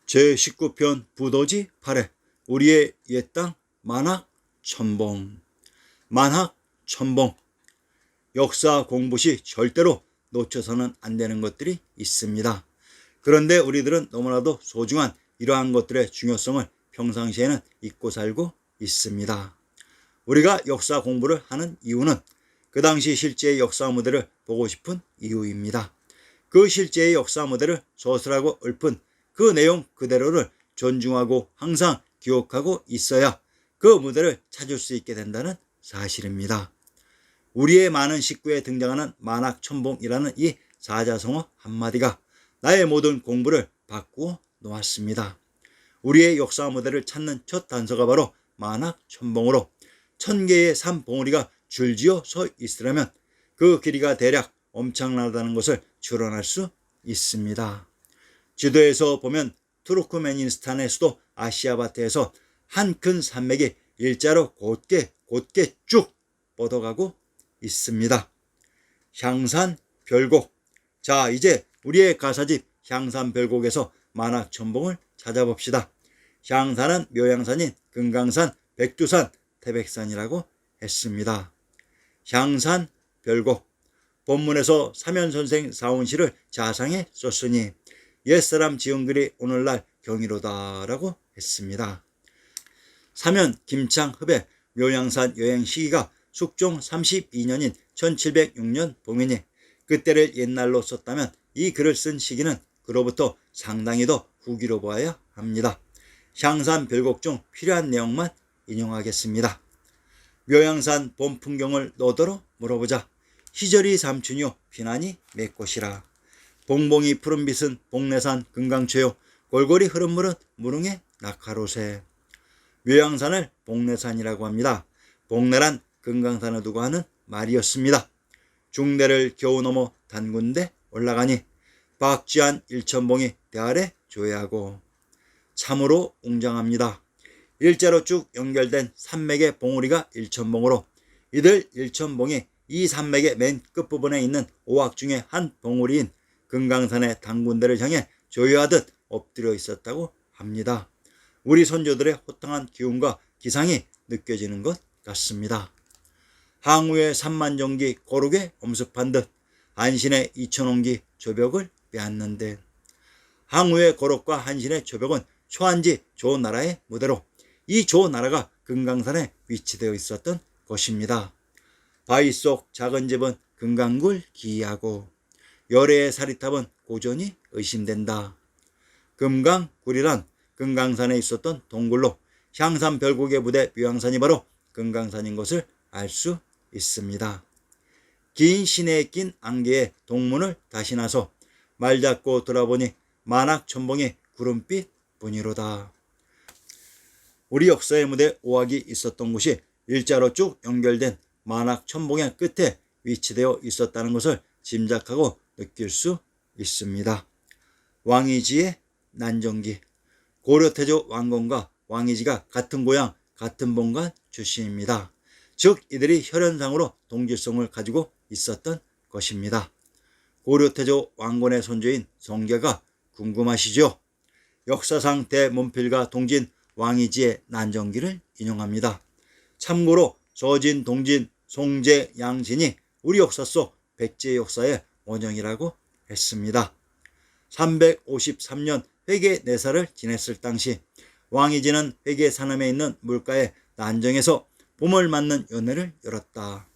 제19편 부도지 8회 우리의 옛 땅 만학천봉. 만학천봉. 역사 공부 시 절대로 놓쳐서는 안 되는 것들이 있습니다. 그런데 우리들은 너무나도 소중한 이러한 것들의 중요성을 평상시에는 잊고 살고 있습니다. 우리가 역사 공부를 하는 이유는 그 당시 실제의 역사 무대를 보고 싶은 이유입니다. 그 실제의 역사 무대를 소설하고 읊은 그 내용 그대로를 존중하고 항상 기억하고 있어야 그 무대를 찾을 수 있게 된다는 사실입니다. 우리의 많은 식구에 등장하는 만학천봉이라는 이 사자성어 한마디가 나의 모든 공부를 바꾸어 놓았습니다. 우리의 역사 무대를 찾는 첫 단서가 바로 만학천봉으로 1000개의 산봉우리가 줄지어 서 있으려면 그 길이가 대략 엄청나다는 것을 추론할 수 있습니다. 지도에서 보면 투르크메니스탄의 수도 아시아바트에서 한 큰 산맥이 일자로 곧게 쭉 뻗어가고 있습니다. 향산별곡. 자, 이제 우리의 가사집 향산별곡에서 만학천봉을 찾아봅시다. 향산은 묘향산인 금강산, 백두산, 태백산이라고 했습니다. 향산별곡. 본문에서 사면선생 사운시를 자상에 썼으니 옛사람 지은 글이 오늘날 경이로다라고 했습니다. 사면 김창흡의 묘향산 여행 시기가 숙종 32년인 1706년 봄이니 그때를 옛날로 썼다면 이 글을 쓴 시기는 그로부터 상당히 더 후기로 보아야 합니다. 향산별곡 중 필요한 내용만 인용하겠습니다. 묘향산 봄 풍경을 너더러 물어보자. 희절이 삼춘이요 피난이 맺꽃이라. 봉봉이 푸른빛은 복내산 금강초요 골골이 흐른 물은 무릉의 낙하로새. 묘향산을 복내산이라고 합니다. 복내란 금강산을 두고 하는 말이었습니다. 중대를 겨우 넘어 단군대 올라가니 박쥐한 일천봉이 대아래 조회하고. 참으로 웅장합니다. 일자로 쭉 연결된 산맥의 봉우리가 일천봉으로 이들 일천봉이 이 산맥의 맨 끝부분에 있는 오악 중에 한 봉우리인 금강산의 단군대를 향해 조여하듯 엎드려 있었다고 합니다. 우리 선조들의 호탕한 기운과 기상이 느껴지는 것 같습니다. 항우의 3만정기 고르게 엄습한 듯 한신의 2000원기 조벽을 빼앗는 듯. 항우의 고록과 한신의 조벽은 초한지 조나라의 무대로 이 조나라가 금강산에 위치되어 있었던 것입니다. 바위 속 작은 집은 금강굴 기이하고 열애의 사리탑은 고전이 의심된다. 금강굴이란 금강산에 있었던 동굴로 향산별곡의 무대 묘향산이 바로 금강산인 것을 알 수 있습니다. 긴 시내에 낀 안개에 동문을 다시 나서 말 잡고 돌아보니 만학천봉의 구름빛 뿐이로다. 우리 역사의 무대 오악이 있었던 곳이 일자로 쭉 연결된 만학천봉의 끝에 위치되어 있었다는 것을 짐작하고 느낄 수 있습니다. 왕이지의 난정기. 고려태조 왕건과 왕이지가 같은 고향 같은 본관 출신입니다. 즉 이들이 혈연상으로 동질성을 가지고 있었던 것입니다. 고려태조 왕건의 손주인 성계가 궁금하시죠? 역사상 대문필가 동진 왕이지의 난정기를 인용합니다. 참고로 서진, 동진, 송제, 양진이 우리 역사 속 백제 역사의 원형이라고 했습니다. 353년 회계 4살을 지냈을 당시 왕이지는 회계 산암에 있는 물가의 난정에서 봄을 맞는 연회를 열었다.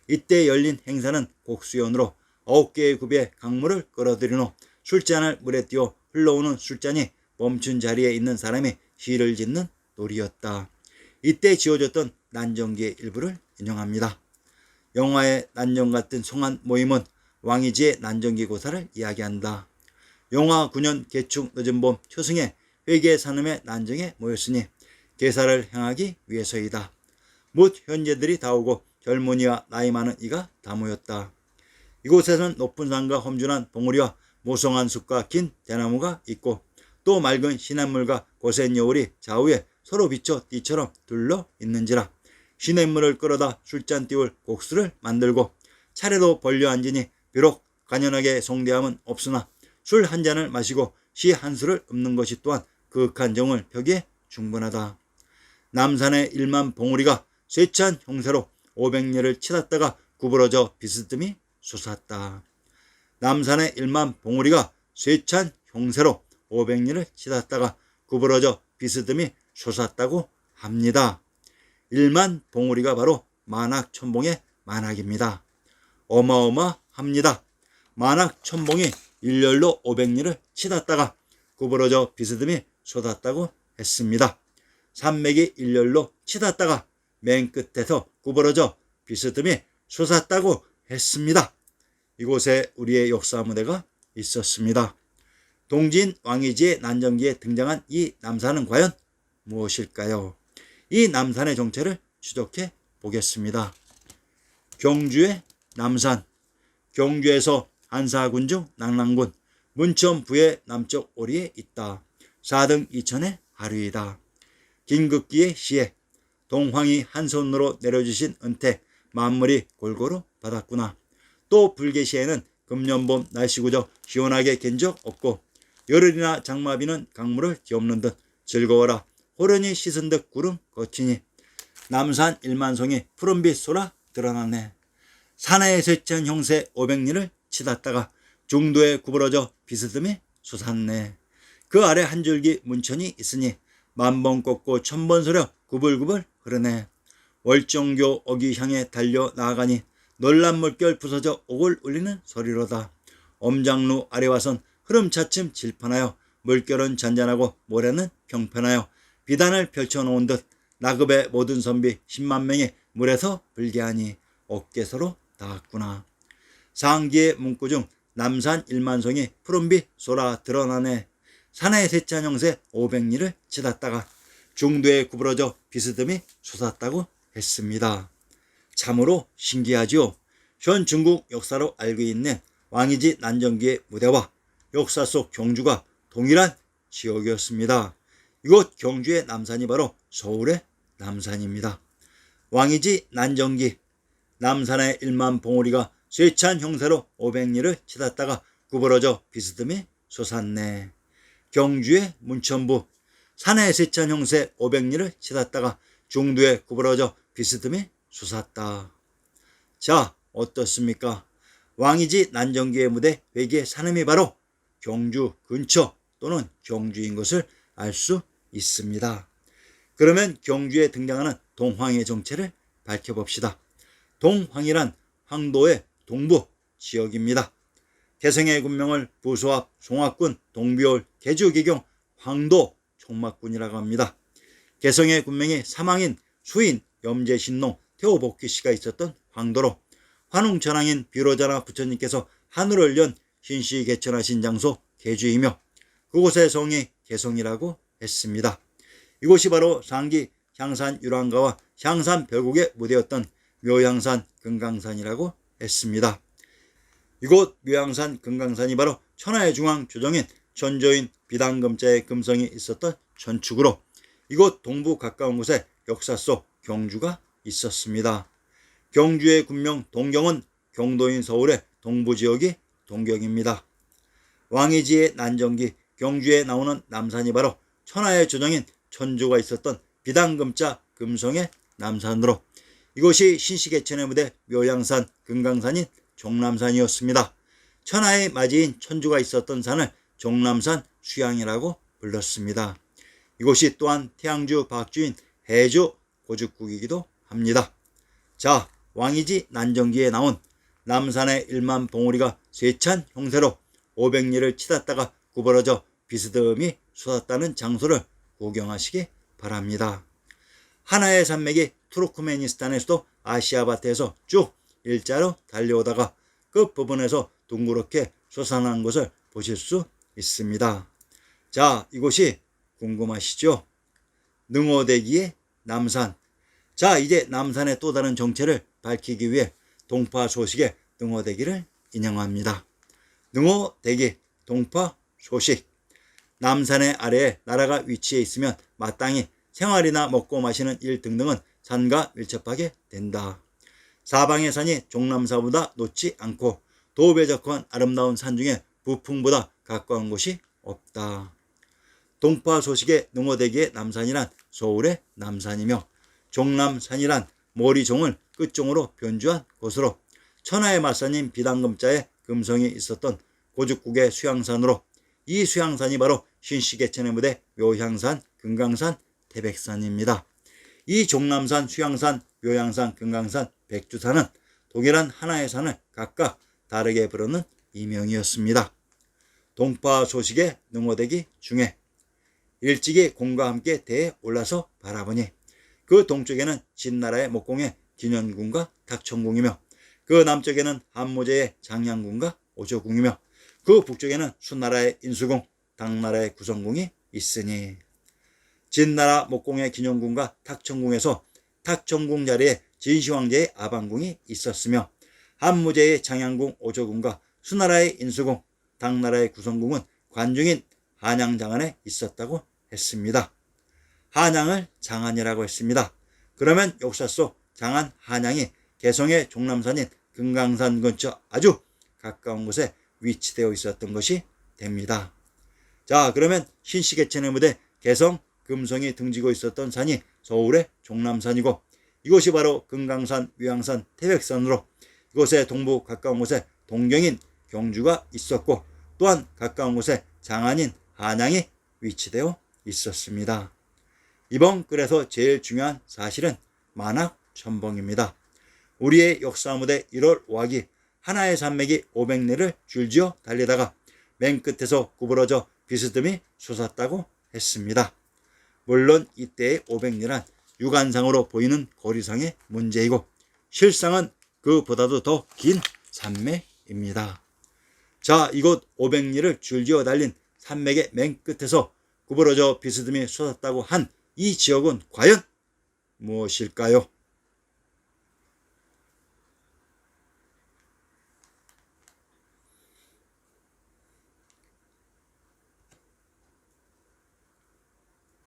이때 열린 행사는 곡수연으로 9개의 굽에 강물을 끌어들인 후 술잔을 물에 띄워 흘러오는 술잔이 멈춘 자리에 있는 사람이 시를 짓는 놀이였다. 이때 지어졌던 난정기의 일부를 인용합니다. 영화의 난정 같은 송한 모임은 왕이지의 난정기 고사를 이야기한다. 영화 9년 개축 늦은 봄 초승에 회계 산음의 난정에 모였으니 계사를 행하기 위해서이다. 못 현재들이 다 오고 젊은이와 나이 많은 이가 다 모였다. 이곳에는 높은 산과 험준한 봉우리와 모성한 숲과 긴 대나무가 있고 또 맑은 시냇물과 고센 여울이 좌우에 서로 비쳐 띠처럼 둘러 있는지라. 시냇물을 끌어다 술잔 띄울 곡수를 만들고 차례도 벌려 앉으니 비록 간연하게 송대함은 없으나 술 한 잔을 마시고 시 한 수를 읊는 것이 또한 그윽한 정을 펴기에 충분하다. 남산의 1만 봉우리가 쇠찬 형세로 500리를 치닫다가 구부러져 비스듬히 솟았다. 남산의 1만 봉우리가 쇠찬 형세로 500리를 치닫다가 구부러져 비스듬히 솟았다고 합니다. 1만 봉우리가 바로 만학천봉의 만학입니다. 어마어마합니다. 만학천봉이 일렬로 500리를 치닫다가 구부러져 비스듬히 솟았다고 했습니다. 산맥이 일렬로 치닫다가 맨 끝에서 구부러져 비스듬히 솟았다고 했습니다. 이곳에 우리의 역사 무대가 있었습니다. 동진 왕이지의 난정기에 등장한 이 남산은 과연 무엇일까요? 이 남산의 정체를 추적해 보겠습니다. 경주의 남산. 경주에서 한사군 중 낙랑군 문천부의 남쪽 오리에 있다. 4등 2천의 하류이다. 김극기의 시에 동황이 한 손으로 내려주신 은퇴 만물이 골고루 받았구나. 또 불계시에는 금년봄 날씨구저 시원하게 갠 적 없고 열흘이나 장마비는 강물을 뒤엎는 듯 즐거워라 호련히 씻은 듯 구름 거치니 남산 1만송이 푸른빛 쏟아 드러났네. 산하의 쇠찬 형세 500리를 치닫다가 중도에 구부러져 비스듬히 솟았네. 그 아래 한 줄기 문천이 있으니 만번 꺾고 천번 소려 구불구불 흐르네. 월정교 어기 향해 달려 나아가니 놀란 물결 부서져 옥을 울리는 소리로다. 엄장루 아래 와선 흐름 차츰 질펀하여 물결은 잔잔하고 모래는 평편하여 비단을 펼쳐놓은 듯 나급의 모든 선비 10만 명이 물에서 불게하니 어깨서로 닿았구나. 상기의 문구 중 남산 1만송이 푸른빛 쏟아 드러나네. 산하의 쇠찬 형세 500리를 치닫다가 중도에 구부러져 비스듬히 솟았다고 했습니다. 참으로 신기하지요. 현 중국 역사로 알고 있는 왕이지 난정기의 무대와 역사 속 경주가 동일한 지역이었습니다. 이곳 경주의 남산이 바로 서울의 남산입니다. 왕이지 난정기. 남산의 1만 봉우리가 쇠찬 형세로 500리를 치닫다가 구부러져 비스듬히 솟았네. 경주의 문천부. 산의 쇠찬 형세 500리를 치닫다가 중도에 구부러져 비스듬히 솟았다. 자, 어떻습니까? 왕이지 난정기의 무대 회기의 산음이 바로 경주 근처 또는 경주인 것을 알 수 있습니다. 그러면 경주에 등장하는 동황의 정체를 밝혀봅시다. 동황이란 황도의 동부 지역입니다. 개성의 군명을 부소합, 송악군, 동비올, 개주기경, 황도, 총막군이라고 합니다. 개성의 군명이 사망인 수인, 염제신농, 태호복귀씨가 있었던 황도로 환웅천왕인 비로자나 부처님께서 하늘을 연 신시 개천하신 장소 개주이며 그곳의 성이 개성이라고 했습니다. 이곳이 바로 상기 향산 유랑가와 향산 별곡의 무대였던 묘향산 금강산이라고 했습니다. 이곳 묘향산 금강산이 바로 천하의 중앙 조정인 천조인 비단금자의 금성이 있었던 천축으로 이곳 동부 가까운 곳에 역사 속 경주가 있었습니다. 경주의 군명 동경은 경도인 서울의 동부지역이 동경입니다. 왕이지의 난정기 경주에 나오는 남산이 바로 천하의 조정인 천주가 있었던 비단금자 금성의 남산으로 이곳이 신시개천의 무대 묘향산 금강산인 종남산이었습니다. 천하의 맞이인 천주가 있었던 산을 종남산 수양이라고 불렀습니다. 이곳이 또한 태양주 박주인 해주 고죽국이기도 합니다. 자, 왕이지 난정기에 나온 남산의 1만 봉우리가 쇠찬 형세로 500리를 치닫다가 구부러져 비스듬히 솟았다는 장소를 구경하시기 바랍니다. 하나의 산맥이 투르크메니스탄에서도 아시아바트에서 쭉 일자로 달려오다가 끝부분에서 둥그렇게 솟아난 것을 보실 수 있습니다. 자, 이곳이 궁금하시죠? 능호대기의 남산. 자, 이제 남산의 또 다른 정체를 밝히기 위해 동파 소식의 능호대기를 인용합니다. 능호대기, 동파 소식. 남산의 아래에 나라가 위치해 있으면 마땅히 생활이나 먹고 마시는 일 등등은 산과 밀접하게 된다. 사방의 산이 종남사보다 높지 않고 도배적한 아름다운 산 중에 부풍보다 가까운 곳이 없다. 동파 소식의 능호대기의 남산이란 서울의 남산이며 종남산이란 모리종을 끝종으로 변주한 곳으로 천하의 마산인 비단금자에 금성이 있었던 고죽국의 수양산으로 이 수양산이 바로 신시계천의 무대 묘향산, 금강산, 태백산입니다. 이 종남산, 수양산, 묘향산, 금강산, 백두산은 동일한 하나의 산을 각각 다르게 부르는 이명이었습니다. 동파 소식의 능호대기 중에 일찍이 공과 함께 대에 올라서 바라보니 그 동쪽에는 진나라의 목공의 기년궁과 탁천궁이며 그 남쪽에는 한무제의 장양궁과 오조궁이며 그 북쪽에는 수나라의 인수궁, 당나라의 구성궁이 있으니 진나라 목공의 기년궁과 탁천궁에서 탁천궁 자리에 진시황제의 아방궁이 있었으며 한무제의 장양궁, 오조궁과 수나라의 인수궁, 당나라의 구성궁은 관중인 한양장안에 있었다고 했습니다. 한양을 장안이라고 했습니다. 그러면 역사 속 장안 한양이 개성의 종남산인 금강산 근처 아주 가까운 곳에 위치되어 있었던 것이 됩니다. 자, 그러면 신시계천의 무대 개성 금성이 등지고 있었던 산이 서울의 종남산이고 이곳이 바로 금강산, 위양산, 태백산으로 이곳의 동부 가까운 곳에 동경인 경주가 있었고 또한 가까운 곳에 장안인 한양이 위치되어 있었습니다. 이번 글에서 제일 중요한 사실은 만학천봉입니다. 우리의 역사 무대 1월 5학이 하나의 산맥이 500리를 줄지어 달리다가 맨 끝에서 구부러져 비스듬히 솟았다고 했습니다. 물론 이때의 500리란 육안상으로 보이는 거리상의 문제이고 실상은 그보다도 더 긴 산맥입니다. 자, 이곳 500리를 줄지어 달린 산맥의 맨 끝에서 구부러져 비스듬히 솟았다고 한 이 지역은 과연 무엇일까요?